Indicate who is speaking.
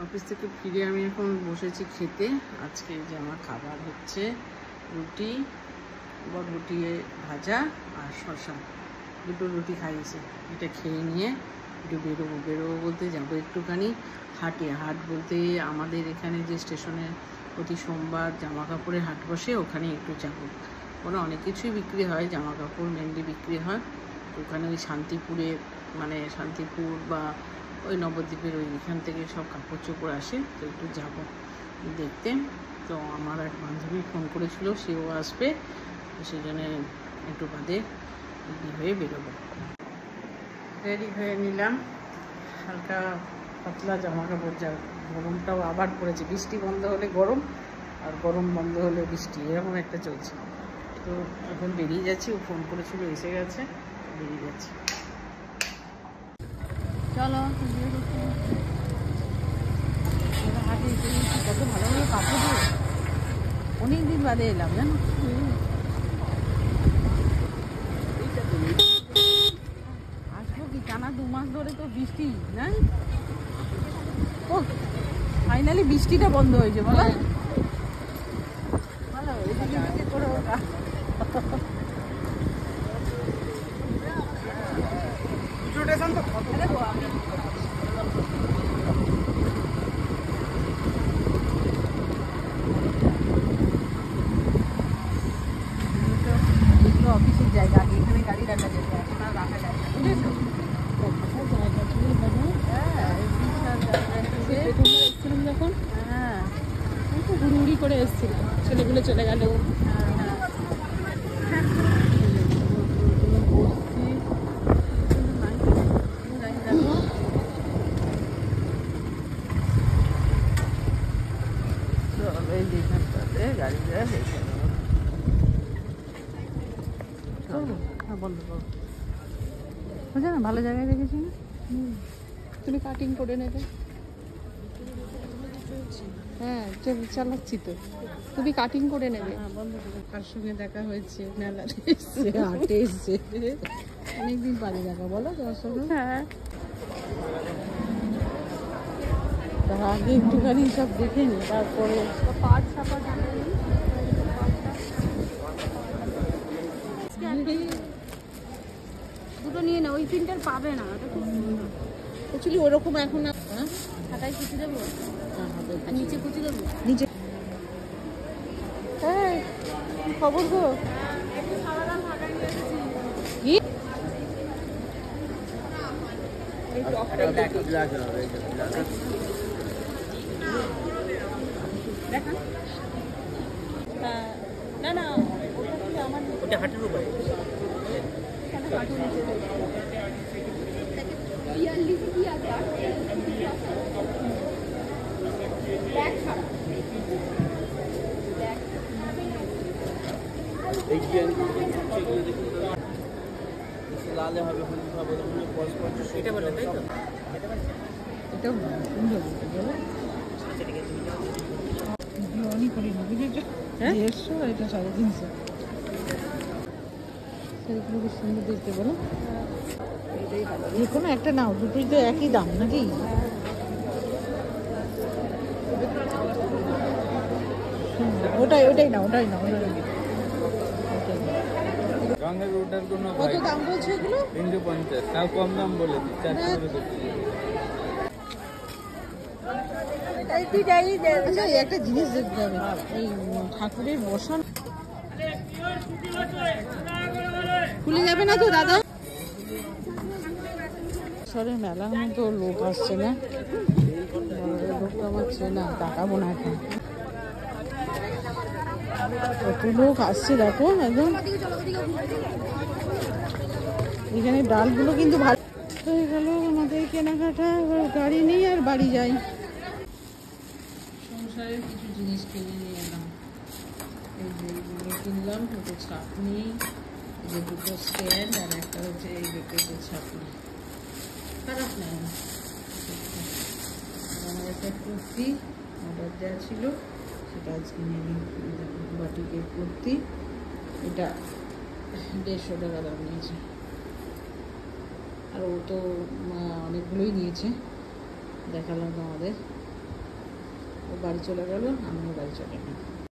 Speaker 1: Office থেকে ফিরে আমি এখন বসেছি খেতে। আজকে যে আমার খাবার হচ্ছে রুটি, বরবটি ভাজা আর শসা। দুটো রুটি খাইয়েছে। এটা খেয়ে নিয়ে একটু বেরোবো বলতে যাবো একটুখানি হাটে। হাট বলতে আমাদের এখানে যে স্টেশনের প্রতি সোমবার জামা কাপড়ের হাট বসে, ওখানে একটু যাবো। ওখানে অনেক কিছুই বিক্রি হয়, জামা কাপড় মেনলি বিক্রি হয়। ওখানে ওই শান্তিপুরের শান্তিপুর বা ওই নবদ্বীপের ওইখান থেকে সব কাপড় চোপড় আসে, তো একটু যাব দেখতে। তো আমার এক বান্ধবী ফোন করেছিল, সেও আসবে, তো সেই জন্য একটু বাদে রেডি হয়ে বেরোবো। রেডি হয়ে নিলাম, হালকা পাতলা জামা কাপড়, যা গরমটাও আবার পড়েছে। বৃষ্টি বন্ধ হলে গরম, আর গরম বন্ধ হলে বৃষ্টি, এরকম একটা চলছে। তো এখন বেরিয়ে যাচ্ছি, ও ফোন করেছিল, এসে গেছে, বেরিয়ে যাচ্ছি। চলো, হাটে কত ভালো ভালো কাপড়, অনেকদিন বাদে এলাম জানো। আসবো কি, টানা 2 মাস ধরে তো বৃষ্টি না। ও ফাইনালি বৃষ্টিটা বন্ধ হয়েছে, বলো ভালো এদিকে করে ওটা। অফিসের জায়গা, আগে এখানে গাড়ি রাখা যেত, এখন আর রাখা যায় না, বুঝেছো?
Speaker 2: যখন হুড়ুহুড়ি করে এসেছিল, ছেলেগুলো চলে গেল।
Speaker 1: বন্ধ করো, বুঝছো না, ভালো জায়গায় দেখেছি না।
Speaker 2: তুমি কাটিং করে নেবে। হ্যাঁ চালাচ্ছি তো, তুমি কাটিং করে নেবে।
Speaker 1: বন্ধ করো।
Speaker 2: কার সঙ্গে দেখা হয়েছে, মেলাতে এসছে, হাটে এসছে,
Speaker 1: অনেকদিন বাড়ি দেখা, বলো তোমার সঙ্গে।
Speaker 2: হ্যাঁ
Speaker 1: তার আগে একটুখানি সব দেখে নি, তারপরে
Speaker 2: পাট ছাপা দুটো নিয়ে না, ওই প্রিন্টার পাবে না, ওটা খুব সুন্দর।
Speaker 1: অ্যাকচুয়ালি ওরকম এখন না।
Speaker 2: হাতায় কুচি দেবো, আর নিচে কুচি দেবো।
Speaker 1: নিচে
Speaker 2: কি খবর গো?
Speaker 1: কি
Speaker 2: না না,
Speaker 3: ওটা হাটের উপরে। লালে হবে, হলুদ হবে, এটা বললেন তাই তো?
Speaker 1: এটাও সুন্দর বলো। অনেক করি না, বুঝেছো? 150, এটা 350। সেইগুলো খুব সুন্দর দেখতে, বলো। যে কোনো একটা নাও, দুটোই তো একই দাম নাকি? ওটাই না, ওটাই না,
Speaker 3: রঙের ওটার কোনো
Speaker 1: কত দাম বলছে এগুলো?
Speaker 3: 350, তাও কম দাম বলে দিচ্ছি, 400 করে দিচ্ছি।
Speaker 1: আচ্ছা, একটা জিনিস দেখতে হবে, এই ঠাকুরের বসান খুলে যাবে না তো দাদা? সরে মেলার মতো লোক আসছে না, লোকটা আমার চেনা, তাকাবো না এখন। কত লোক আসছে দেখো, একদম। এখানে ডালগুলো কিন্তু ভালো হয়ে গেল আমাদের কেনাকাটা। এবার গাড়ি নেই, আর বাড়ি যাই। সংসারের কিছু জিনিস কিনে নিয়ে এলাম। এই যে এইগুলো কিনলাম, দুটো ছাঁকনি, এই যে দুটো স্ট্যান্ড, আর একটা হচ্ছে এই যে পেঁপে ছাঁকনি। খারাপ না, আমার একটা কুর্তি অর্ডার দেওয়া ছিল, সেটা আজকে নিয়ে নিই। বাটিকের কুর্তি, এটা 150 টাকা দাম নিয়েছে। আর ও তো অনেকগুলোই নিয়েছে, দেখালাম তোমাদের। ও বাড়ি চলে গেল, আমিও বাড়ি চলে গেলাম।